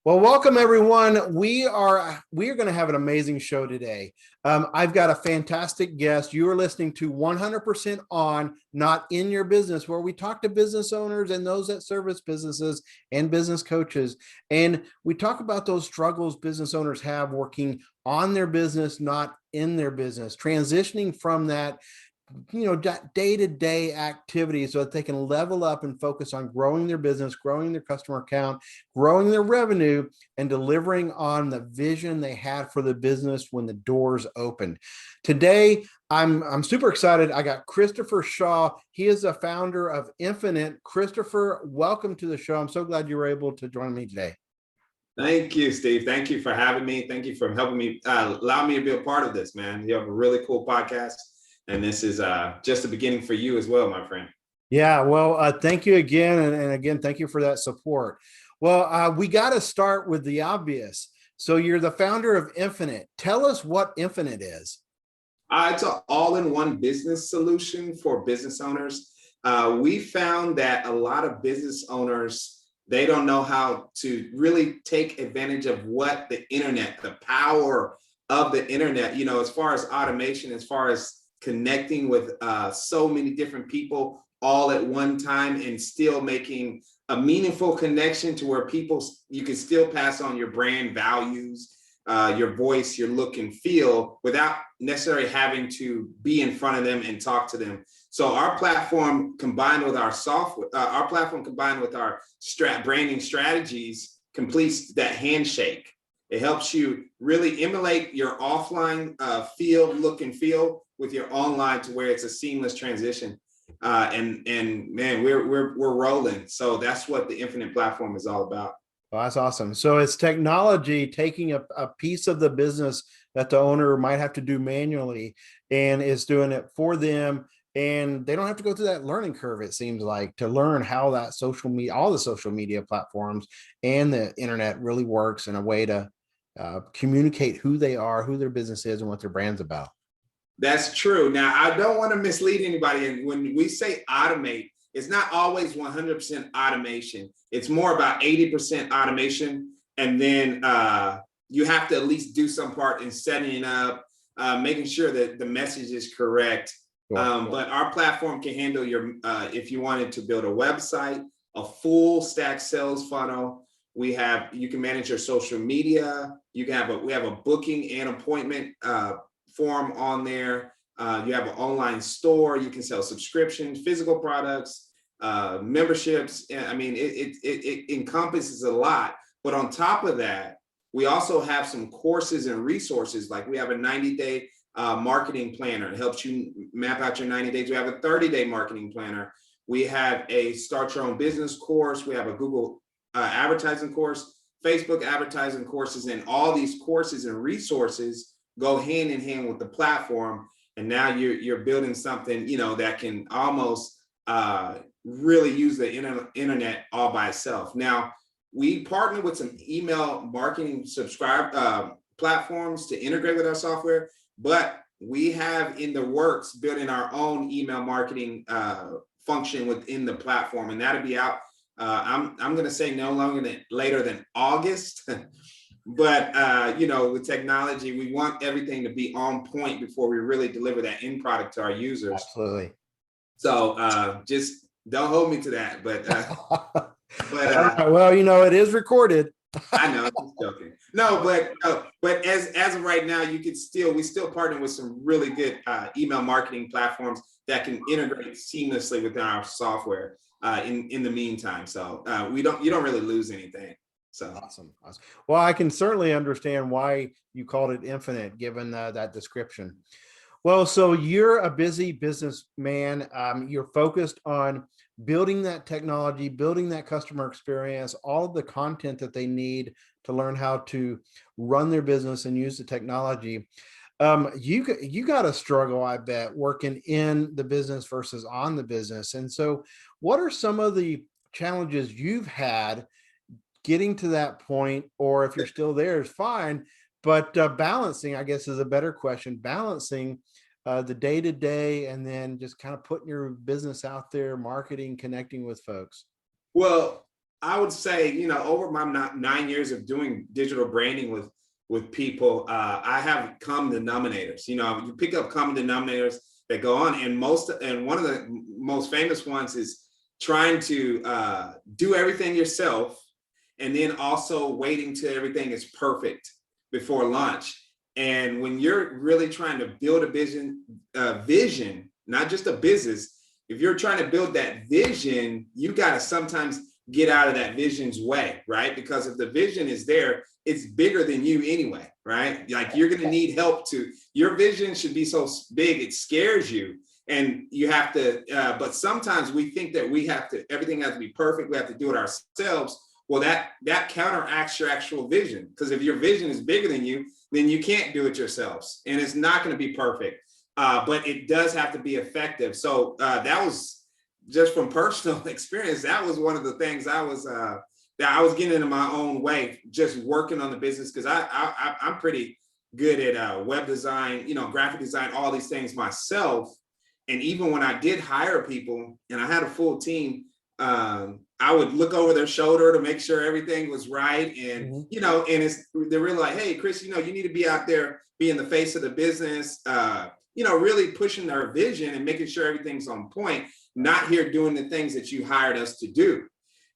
Well, welcome everyone. We are going to have an amazing show today. I've got a fantastic guest. You are listening to 100% on Not in Your Business, where we talk to business owners and those that service businesses and business coaches, and we talk about those struggles business owners have working on their business, not in their business, transitioning from that day-to-day activities so that they can level up and focus on growing their business, growing their customer account, growing their revenue, and delivering on the vision they had for the business when the doors opened. Today, I'm super excited. I got Christopher Shaw. He is the founder of Infinite. Christopher, welcome to the show. I'm so glad you were able to join me today. Thank you, Steve. Thank you for having me. Thank you for helping me, allow me to be a part of this, man. You have a really cool podcast, and this is just the beginning for you as well, my friend. Yeah, well, thank you again. And again, thank you for that support. Well, we got to start with the obvious. So you're the founder of Infinite. Tell us what Infinite is. It's an all-in-one business solution for business owners. We found that a lot of business owners, they don't know how to really take advantage of what the internet, the power of the internet, as far as automation, as far as connecting with so many different people all at one time and still making a meaningful connection to where you can still pass on your brand values, your voice, your look and feel without necessarily having to be in front of them and talk to them. So our platform combined with our software, branding strategies completes that handshake. It helps you really emulate your offline look and feel with your online to where it's a seamless transition. And man, we're rolling. So that's what the Infinite platform is all about. Well, that's awesome. So it's technology taking a piece of the business that the owner might have to do manually and is doing it for them. And they don't have to go through that learning curve, it seems like, to learn how that social media, all the social media platforms and the internet really works in a way to communicate who they are, who their business is, and what their brand's about. That's true. Now, I don't want to mislead anybody. And when we say automate, it's not always 100% automation. It's more about 80% automation. And then you have to at least do some part in setting it up, making sure that the message is correct. But our platform can handle if you wanted to build a website, a full stack sales funnel. You can manage your social media. We have a booking and appointment form on there. You have an online store. You can sell subscriptions, physical products, memberships. I mean, it encompasses a lot. But on top of that, we also have some courses and resources. Like we have a 90-day marketing planner. It helps you map out your 90 days. We have a 30-day marketing planner. We have a Start Your Own Business course. We have a Google advertising course, Facebook advertising courses, and all these courses and resources go hand in hand with the platform. And now you're building something, that can almost really use the internet all by itself. Now, we partner with some email marketing platforms to integrate with our software, but we have in the works building our own email marketing function within the platform, and that'll be out. I'm going to say no later than August. But, with technology, we want everything to be on point before we really deliver that end product to our users. Absolutely. So just don't hold me to that. But well, it is recorded. I know, I'm just joking. No, but as of right now, we still partner with some really good email marketing platforms that can integrate seamlessly within our software in the meantime. So you don't really lose anything. So awesome. Well, I can certainly understand why you called it Infinite, given that description. Well, so you're a busy businessman. You're focused on building that technology, building that customer experience, all of the content that they need to learn how to run their business and use the technology. You got to struggle, I bet, working in the business versus on the business. And so what are some of the challenges you've had getting to that point, or if you're still there is fine, but balancing, I guess, is a better question, balancing the day-to-day and then just kind of putting your business out there, marketing, connecting with folks? Well, I would say, over my 9 years of doing digital branding with people, I have common denominators. You pick up common denominators that go on, and one of the most famous ones is trying to do everything yourself, and then also waiting till everything is perfect before launch. And when you're really trying to build a vision, not just a business, if you're trying to build that vision, you got to sometimes get out of that vision's way, right? Because if the vision is there, it's bigger than you anyway, right? Like you're going to need help your vision should be so big, it scares you. And you have to, but sometimes we think that everything has to be perfect. We have to do it ourselves. Well, that counteracts your actual vision. Because if your vision is bigger than you, then you can't do it yourselves. And it's not going to be perfect. But it does have to be effective. So that was just from personal experience. That was one of the things that I was getting in my own way, just working on the business, because I'm pretty good at web design, graphic design, all these things myself. And even when I did hire people and I had a full team, I would look over their shoulder to make sure everything was right. And, and they're really like, hey, Chris, you need to be out there, being the face of the business, really pushing their vision and making sure everything's on point, not here doing the things that you hired us to do.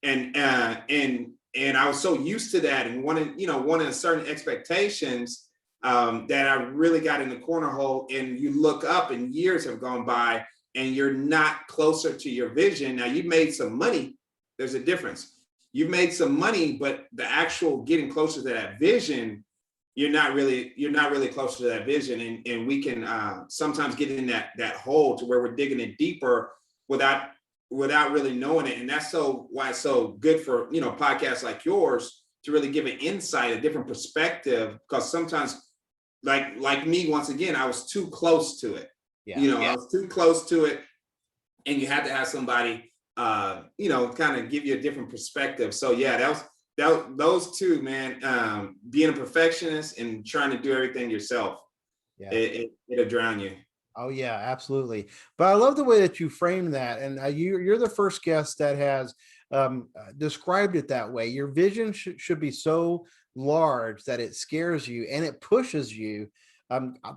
And I was so used to that and wanting certain expectations that I really got in the corner hole. And you look up and years have gone by and you're not closer to your vision. Now you've made some money. There's a difference. You've made some money, but the actual getting closer to that vision, you're not really closer to that vision. And we can sometimes get in that hole to where we're digging it deeper without really knowing it. And that's why it's so good for, podcasts like yours to really give an insight, a different perspective, because sometimes like me, once again, I was too close to it. I was too close to it, and you had to have somebody, kind of give you a different perspective. So yeah, those two, man, being a perfectionist and trying to do everything yourself, it'll drown you. Oh yeah, absolutely. But I love the way that you frame that, and you're the first guest that has described it that way. Your vision should be so large that it scares you and it pushes you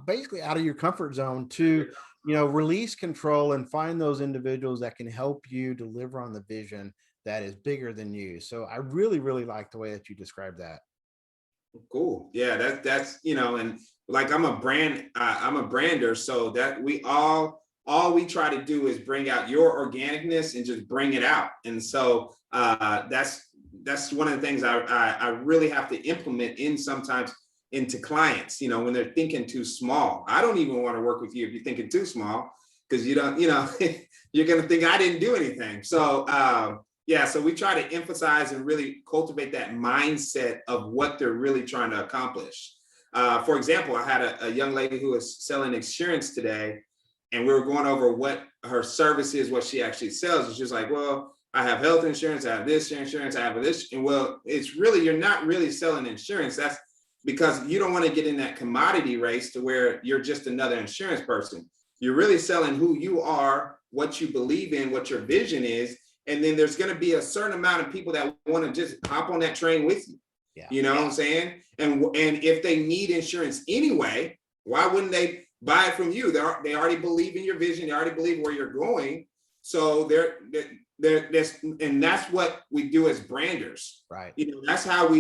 basically out of your comfort zone to release control and find those individuals that can help you deliver on the vision that is bigger than you. So I really, really like the way that you describe that. Cool. Yeah, that's and like I'm a brander, so that all we try to do is bring out your organicness and just bring it out. And so that's one of the things I really have to implement sometimes into clients, when they're thinking too small. I don't even want to work with you if you're thinking too small, because you don't, you're going to think I didn't do anything. So so we try to emphasize and really cultivate that mindset of what they're really trying to accomplish. For example, I had a young lady who was selling insurance today, and we were going over what her service is, what she actually sells. And she was like, well, I have health insurance, I have this insurance, I have this. And well, it's really, you're not really selling insurance. That's because you don't want to get in that commodity race to where you're just another insurance person. You're really selling who you are, what you believe in, what your vision is. And then there's going to be a certain amount of people that want to just hop on that train with you. Yeah. You know what I'm saying? And if they need insurance anyway, why wouldn't they buy it from you? They already believe in your vision. They already believe where you're going. So and that's what we do as branders. Right. That's how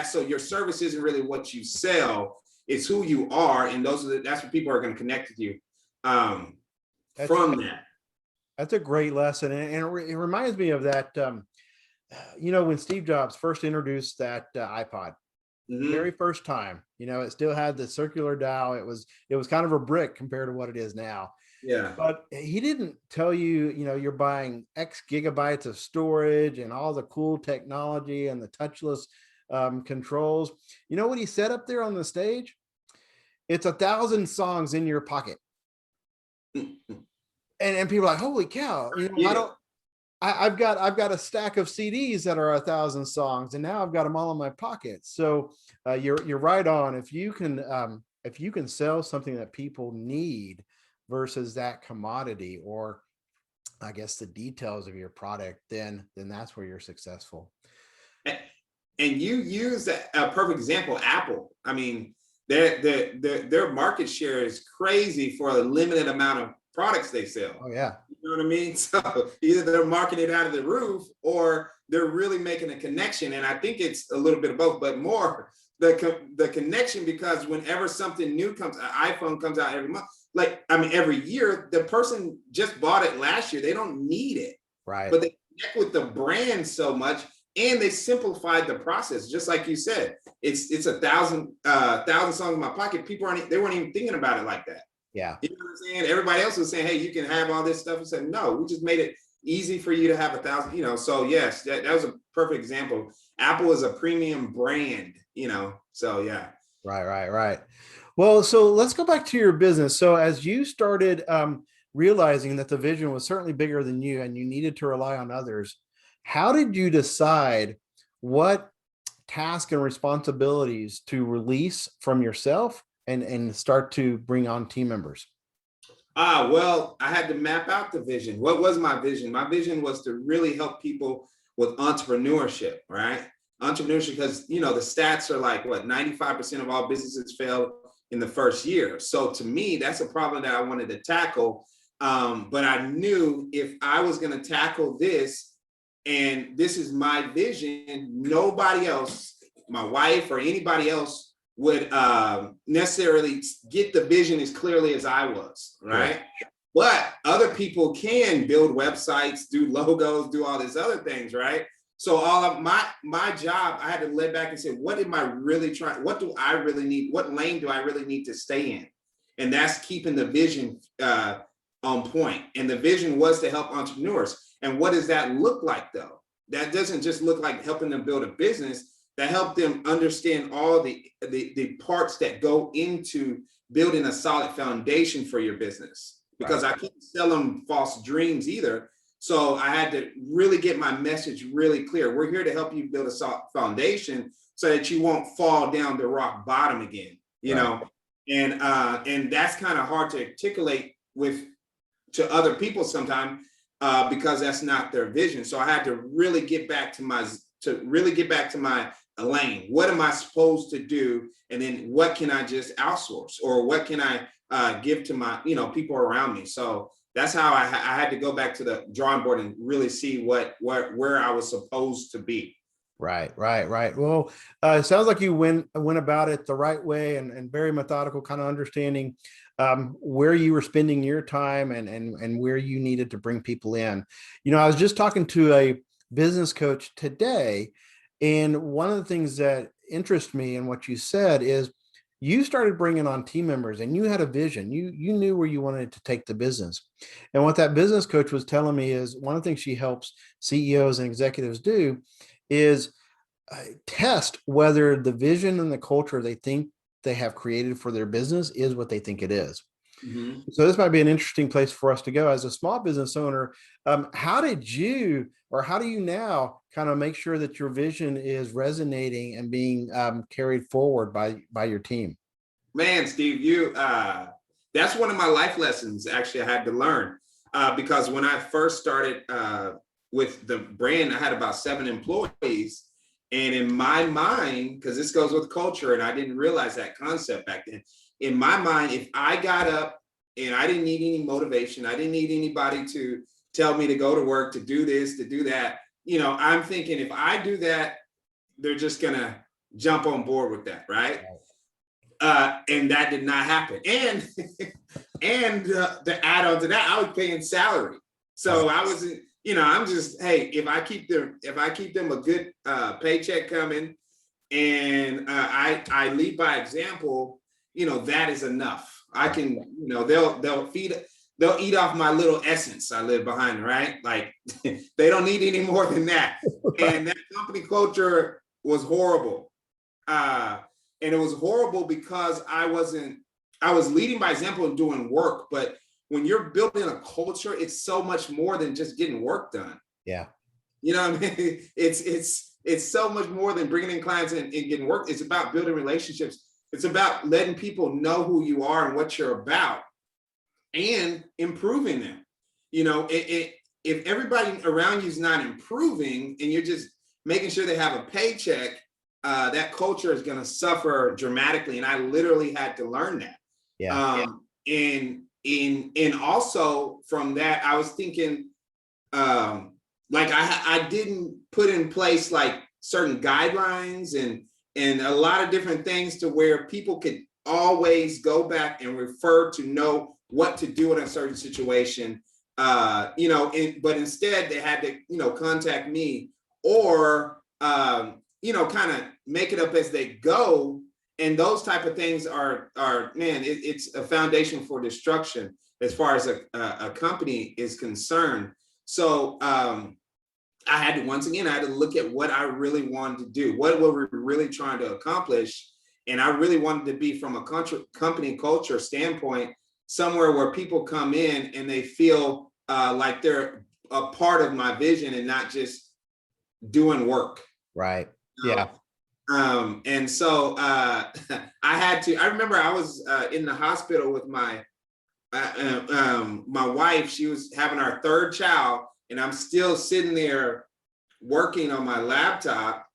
so your service isn't really what you sell. It's who you are. And that's what people are going to connect with you from that. That's a great lesson. And it reminds me of that, when Steve Jobs first introduced that iPod, very first time, it still had the circular dial. It was kind of a brick compared to what it is now. Yeah. But he didn't tell you, you're buying X gigabytes of storage and all the cool technology and the touchless controls. You know what he said up there on the stage? It's 1,000 songs in your pocket. And people are like, holy cow, I've got a stack of CDs that are 1,000 songs, and now I've got them all in my pocket. So you're right on. If you can sell something that people need versus that commodity, or I guess, the details of your product, then that's where you're successful. And you use a perfect example, Apple. I mean, their market share is crazy for a limited amount of products they sell. Oh yeah. You know what I mean? So either they're marketing it out of the roof or they're really making a connection. And I think it's a little bit of both, but more the connection, because whenever something new comes, an iPhone comes out every month, like, I mean, every year, the person just bought it last year. They don't need it, Right. but they connect with the brand so much, and they simplified the process. Just like you said, it's a thousand songs in my pocket. People they weren't even thinking about it like that. Yeah. You know what I'm saying? Everybody else was saying, hey, you can have all this stuff. And said, no, we just made it easy for you to have 1,000, you know. So yes, that was a perfect example. Apple is a premium brand, you know. So yeah. Right. Well, so let's go back to your business. So as you started realizing that the vision was certainly bigger than you and you needed to rely on others, how did you decide what tasks and responsibilities to release from yourself and start to bring on team members? Well, I had to map out the vision. What was my vision? My vision was to really help people with entrepreneurship, right? Entrepreneurship, because, you know, the stats are like, what, 95% of all businesses fail in the first year. So to me, that's a problem that I wanted to tackle. But I knew if I was going to tackle this, and this is my vision, nobody else, my wife or anybody else, would necessarily get the vision as clearly as I was, right? Yeah. But other people can build websites, do logos, do all these other things, right? So all of my job, I had to lay back and say, what am I really trying? What do I really need? What lane do I really need to stay in? And that's keeping the vision on point. And the vision was to help entrepreneurs. And what does that look like, though? That doesn't just look like helping them build a business. That help them understand all the parts that go into building a solid foundation for your business. Because I can't sell them false dreams either. So I had to really get my message really clear. We're here to help you build a solid foundation so that you won't fall down the rock bottom again, you know? And that's kind of hard to articulate to other people sometimes because that's not their vision. So I had to really get back to my lane. What am I supposed to do? And then what can I just outsource, or what can I give to my, you know, people around me? So that's how I had to go back to the drawing board and really see where I was supposed to be. Right. Well, it sounds like you went about it the right way and very methodical, kind of understanding where you were spending your time and where you needed to bring people in. You know, I was just talking to a business coach today, and one of the things that interests me in what you said is you started bringing on team members and you had a vision. You knew where you wanted to take the business. And what that business coach was telling me is one of the things she helps CEOs and executives do is test whether the vision and the culture they think they have created for their business is what they think it is. Mm-hmm. So this might be an interesting place for us to go as a small business owner. How do you now kind of make sure that your vision is resonating and being carried forward by your team? Man, Steve, that's one of my life lessons actually I had to learn because when I first started with the brand, I had about 7 employees. And in my mind, because this goes with culture, and I didn't realize that concept back then, in my mind, if I got up and I didn't need any motivation, I didn't need anybody to tell me to go to work, to do this, to do that, you know, I'm thinking if I do that, they're just going to jump on board with that, right? And that did not happen. And the add-on to that, I was paying salary. So I wasn't, you know, I'm just, hey, if I keep them a good paycheck coming and I lead by example, you know, that is enough. I can, you know, they'll eat off my little essence I live behind, right? Like they don't need any more than that. And that company culture was horrible. And it was horrible because I was leading by example and doing work, but when you're building a culture, it's so much more than just getting work done. Yeah. You know what I mean? It's so much more than bringing in clients and getting work. It's about building relationships. It's about letting people know who you are and what you're about and improving them. You know, if everybody around you is not improving and you're just making sure they have a paycheck, that culture is going to suffer dramatically. And I literally had to learn that. Yeah. And also from that, I was thinking, like I didn't put in place like certain guidelines and a lot of different things to where people could always go back and refer to know what to do in a certain situation. You know, but instead they had to, you know, contact me or, you know, kind of make it up as they go. And those type of things are man, it's a foundation for destruction as far as a company is concerned. So I had to, once again, I had to look at what I really wanted to do. What were we really trying to accomplish? And I really wanted to be, from a company culture standpoint, somewhere where people come in and they feel like they're a part of my vision and not just doing work. Right. You know? Yeah. And so I had to, I remember I was in the hospital with my wife. She was having our third child, and I'm still sitting there working on my laptop.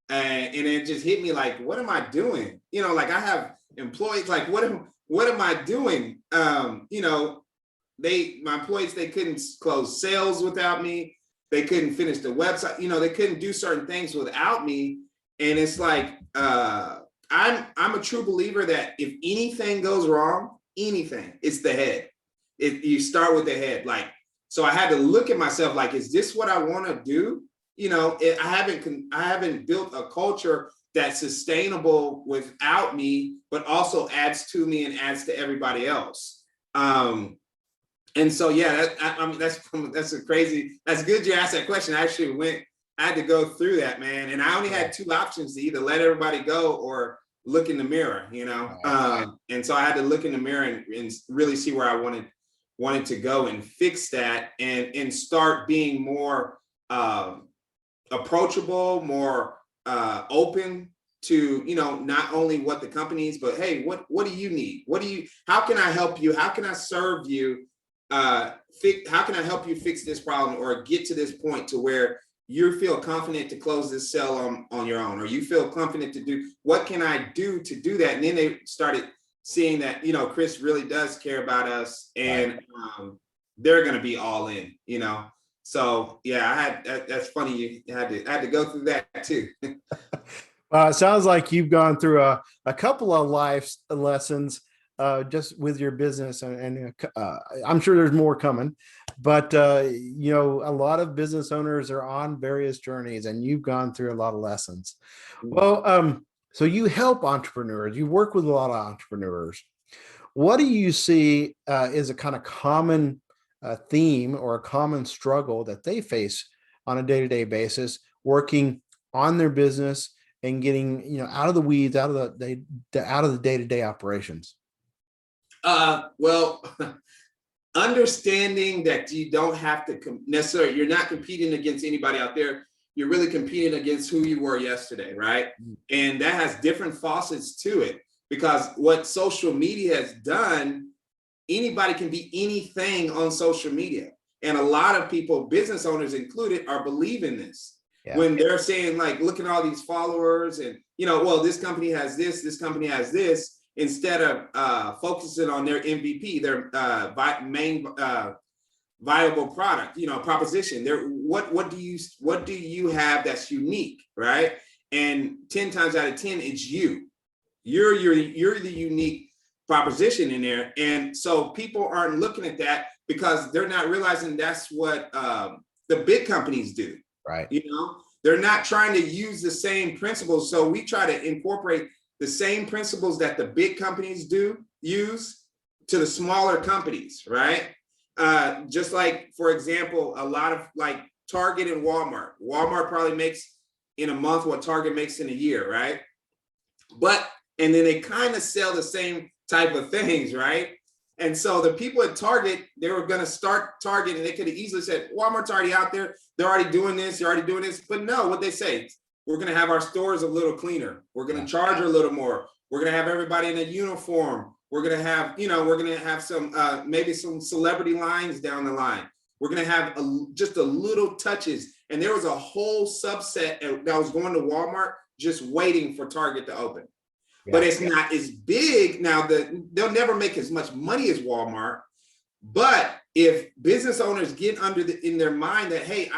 And it just hit me like, what am I doing? You know, like I have employees, like, what am I doing? You know, my employees, they couldn't close sales without me. They couldn't finish the website. You know, they couldn't do certain things without me. And it's like, I'm a true believer that if anything goes wrong, anything, it's the head. You start with the head. Like, so I had to look at myself like, is this what I want to do? You know, I haven't built a culture that's sustainable without me, but also adds to me and adds to everybody else. And so, yeah, I mean, that's a crazy, that's good you asked that question. I had to go through that, man. And I only had two options: to either let everybody go or look in the mirror, you know? And so I had to look in the mirror and really see where I wanted to go and fix that and start being more approachable, more open to, you know, not only what the company needs, but hey, what do you need? How can I help you? How can I serve you? How can I help you fix this problem or get to this point to where you feel confident to close this sale on your own, or you feel confident to do, what can I do to do that? And then they started seeing that, you know, Chris really does care about us, and they're going to be all in, you know? So yeah, that's funny. You had to go through that too. It sounds like you've gone through a couple of life lessons just with your business, and I'm sure there's more coming. But you know, a lot of business owners are on various journeys, and you've gone through a lot of lessons. Well, so you help entrepreneurs. You work with a lot of entrepreneurs. What do you see is a kind of common theme or a common struggle that they face on a day-to-day basis, working on their business and getting, you know, out of the weeds, out of the day-to-day operations? Well, understanding that you don't have to necessarily, you're not competing against anybody out there. You're really competing against who you were yesterday, right? And that has different facets to it, because what social media has done, anybody can be anything on social media. And a lot of people, business owners included, are believing this. When they're saying, like, look at all these followers and, you know, well, this company has this company has this, instead of focusing on their MVP, their main viable product, you know, proposition. What do you have that's unique, right? And 10 times out of 10, it's you. You're the unique proposition in there. And so people aren't looking at that because they're not realizing that's what the big companies do. Right. You know, they're not trying to use the same principles. So we try to incorporate the same principles that the big companies use to the smaller companies, right? Just like, for example, a lot of like Target and Walmart. Walmart probably makes in a month what Target makes in a year, right? And then they kind of sell the same type of things, right? And so the people at Target, they were going to start Target, and they could have easily said, Walmart's already out there. They're already doing this. They're already doing this. But no, what they say, we're going to have our stores a little cleaner. We're going to charge a little more. We're going to have everybody in a uniform. We're going to have, you know, we're going to have some, maybe some celebrity lines down the line. We're going to have just a little touches. And there was a whole subset that was going to Walmart just waiting for Target to open. Yeah. But it's not as big now. They'll never make as much money as Walmart. But if business owners get in their mind that, hey,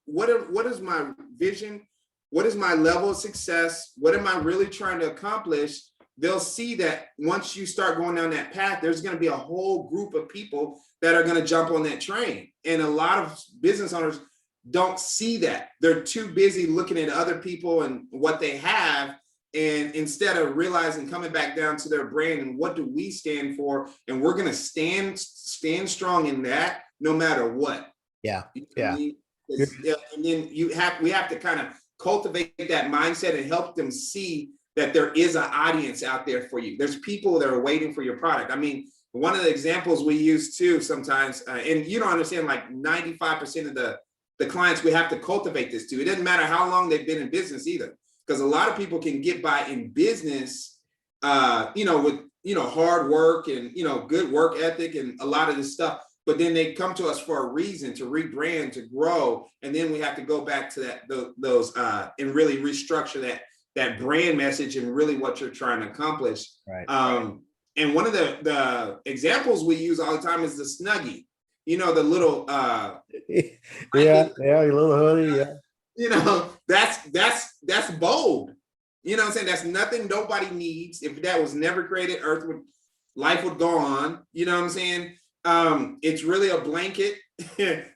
what is my vision? What is my level of success? What am I really trying to accomplish? They'll see that once you start going down that path, there's going to be a whole group of people that are going to jump on that train. And a lot of business owners don't see that. They're too busy looking at other people and what they have. And instead of realizing, coming back down to their brand and what do we stand for? And we're going to stand strong in that no matter what. Yeah. You know what I mean? And then we have to kind of cultivate that mindset and help them see that there is an audience out there for you. There's people that are waiting for your product. I mean, one of the examples we use too sometimes, and you don't understand, like 95% of the clients we have to cultivate this to. It doesn't matter how long they've been in business either, because a lot of people can get by in business, with hard work and good work ethic and a lot of this stuff. But then they come to us for a reason, to rebrand, to grow, and then we have to go back to those and really restructure that brand message and really what you're trying to accomplish. Right. And one of the examples we use all the time is the Snuggie. The little your little hoodie. Yeah. That's bold. You know what I'm saying? That's nothing nobody needs. If that was never created, life would go on. You know what I'm saying? It's really a blanket.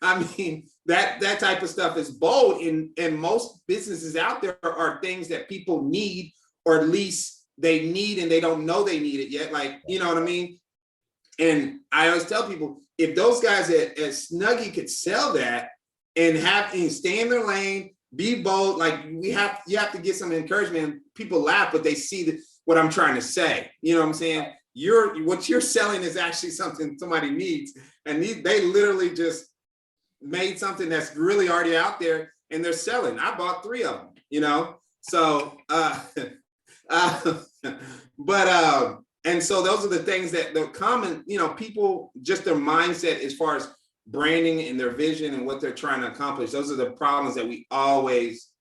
I mean, that type of stuff is bold, and most businesses out there are things that people need, or at least they need and they don't know they need it yet. Like, you know what I mean? And I always tell people, if those guys at Snuggie could sell that and stay in their lane, be bold, like you have to get some encouragement. People laugh, but they see what I'm trying to say. You know what I'm saying? What you're selling is actually something somebody needs, and they literally just made something that's really already out there, and they're selling. I bought 3 of them, so and so those are the things that the common, people, just their mindset as far as branding and their vision and what they're trying to accomplish. Those are the problems that we always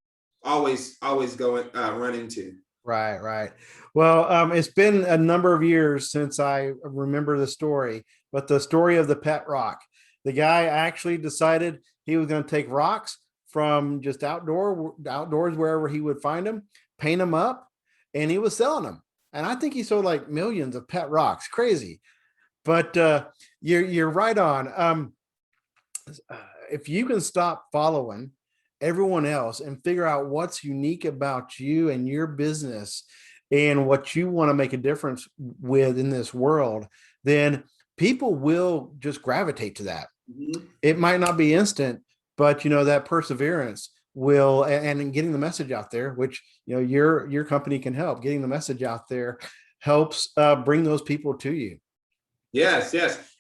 run into. Right. Well, it's been a number of years since I remember the story, but the story of the pet rock. The guy actually decided he was going to take rocks from just outdoors, wherever he would find them, paint them up, and he was selling them. And I think he sold like millions of pet rocks. Crazy. But you're right on. If you can stop following everyone else and figure out what's unique about you and your business and what you want to make a difference with in this world, then people will just gravitate to that. Mm-hmm. It might not be instant, but that perseverance will, and getting the message out there, which your company can help. Getting the message out there helps bring those people to you. Yes.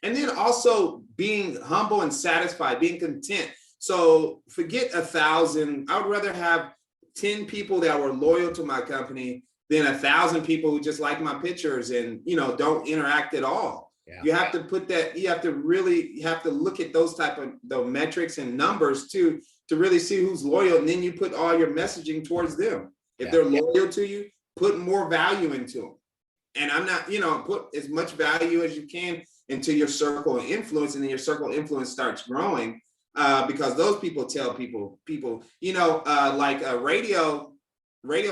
And then also being humble and satisfied, being content. So forget 1,000. I would rather have 10 people that were loyal to my company than 1,000 people who just like my pictures and, don't interact at all. Yeah. You have to put that, you have to look at those type of the metrics and numbers too, to really see who's loyal. And then you put all your messaging towards them. If they're loyal to you, put more value into them. And I'm not, put as much value as you can into your circle of influence, and then your circle of influence starts growing because those people tell people, like radio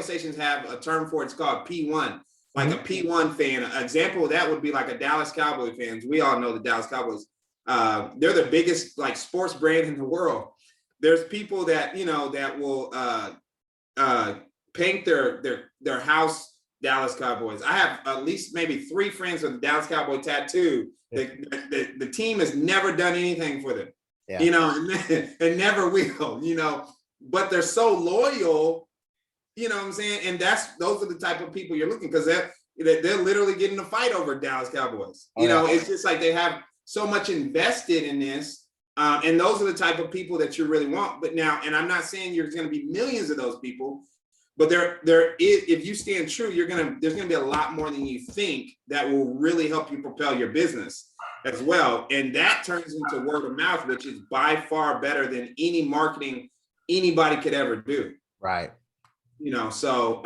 stations have a term for it. It's called P1, like a P1 fan. An example of that would be like a Dallas Cowboy fans. We all know the Dallas Cowboys. They're the biggest like sports brand in the world. There's people that, that will paint their house Dallas Cowboys. I have at least maybe 3 friends with a Dallas Cowboy tattoo. The team has never done anything for them, and never will, but they're so loyal, what I'm saying? And those are the type of people you're looking, because they're literally getting a fight over Dallas Cowboys. It's just like they have so much invested in this. And those are the type of people that you really want. But now, and I'm not saying you're going to be millions of those people, But there is, if you stand true, there's gonna be a lot more than you think that will really help you propel your business as well. And that turns into word of mouth, which is by far better than any marketing anybody could ever do. Right. So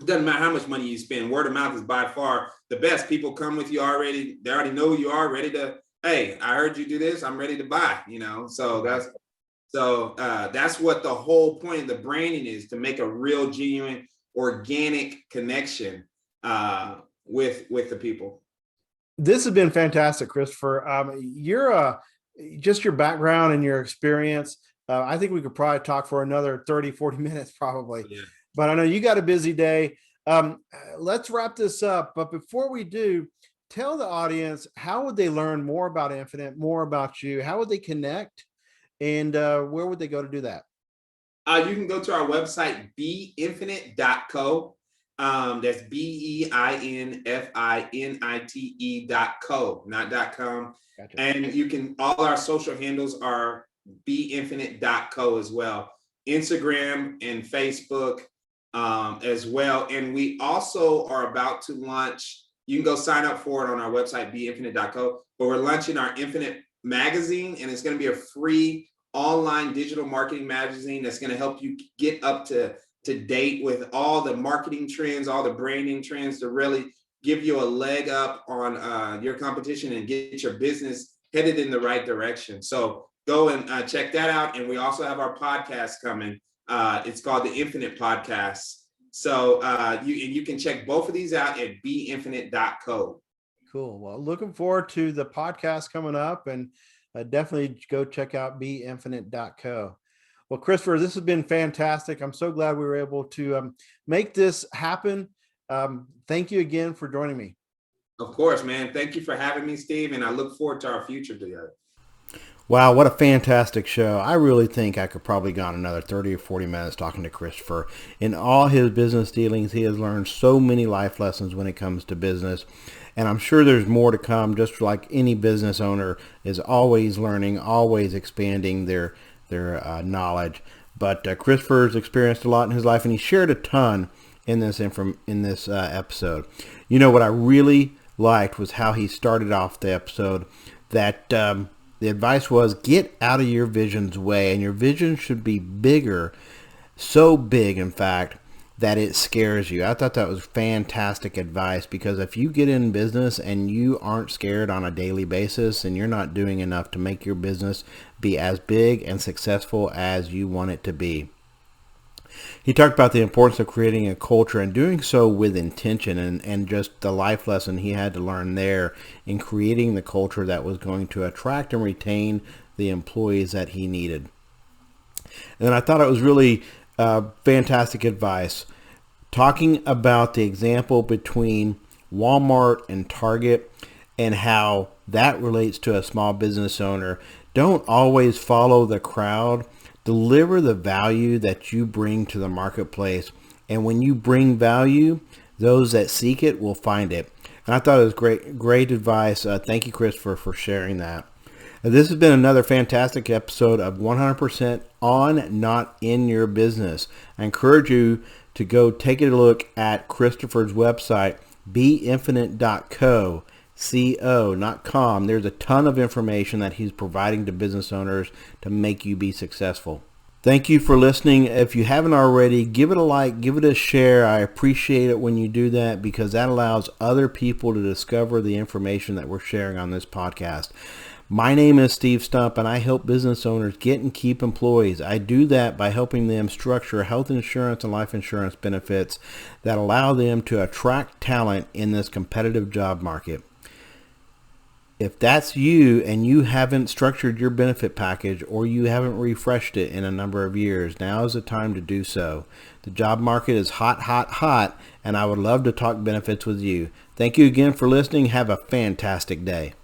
it doesn't matter how much money you spend. Word of mouth is by far the best. People come with you already. They already know who you are, ready to, hey, I heard you do this. I'm ready to buy, So that's what the whole point of the branding is, to make a real, genuine, organic connection with the people. This has been fantastic, Christopher. Just your background and your experience. I think we could probably talk for another 30, 40 minutes probably. Yeah. But I know you got a busy day. Let's wrap this up. But before we do, tell the audience, how would they learn more about Infinite, more about you? How would they connect? And where would they go to do that? You can go to our website, beinfinite.co. That's BEINFINITE.co, not .com. Gotcha. And you can, all our social handles are beinfinite.co as well. Instagram and Facebook as well. And we also are about to launch, you can go sign up for it on our website, beinfinite.co, but we're launching our Infinite magazine, and it's going to be a free online digital marketing magazine that's going to help you get up to date with all the marketing trends, all the branding trends, to really give you a leg up on your competition and get your business headed in the right direction. So go and check that out. And we also have our podcast coming. It's called the Infinite Podcast. So you can check both of these out at beinfinite.co. Cool. Well, looking forward to the podcast coming up, and definitely go check out beinfinite.co. Well, Christopher, this has been fantastic. I'm so glad we were able to make this happen. Thank you again for joining me. Of course, man. Thank you for having me, Steve, and I look forward to our future together. Wow, what a fantastic show. I really think I could probably go on another 30 or 40 minutes talking to Christopher. In all his business dealings, he has learned so many life lessons when it comes to business. And I'm sure there's more to come, just like any business owner is always learning, always expanding their knowledge. But Christopher's experienced a lot in his life, and he shared a ton in this episode. What I really liked was how he started off the episode, that the advice was, get out of your vision's way, and your vision should be bigger, so big, in fact, that it scares you. I thought that was fantastic advice, because if you get in business and you aren't scared on a daily basis, and you're not doing enough to make your business be as big and successful as you want it to be. He talked about the importance of creating a culture and doing so with intention, and just the life lesson he had to learn there in creating the culture that was going to attract and retain the employees that he needed. And I thought it was really fantastic advice, talking about the example between Walmart and Target and how that relates to a small business owner. Don't always follow the crowd. Deliver the value that you bring to the marketplace. And when you bring value, those that seek it will find it. And I thought it was great advice. Thank you, Christopher, for sharing that. This has been another fantastic episode of 100% on, not in your business. I encourage you to go take a look at Christopher's website, beinfinite.co. not com. There's a ton of information that he's providing to business owners to make you be successful. Thank you for listening. If you haven't already, give it a like, give it a share. I appreciate it when you do that, because that allows other people to discover the information that we're sharing on this podcast. My name is Steve Stump, and I help business owners get and keep employees. I do that by helping them structure health insurance and life insurance benefits that allow them to attract talent in this competitive job market. If that's you and you haven't structured your benefit package, or you haven't refreshed it in a number of years, now is the time to do so. The job market is hot, hot, hot, and I would love to talk benefits with you. Thank you again for listening. Have a fantastic day.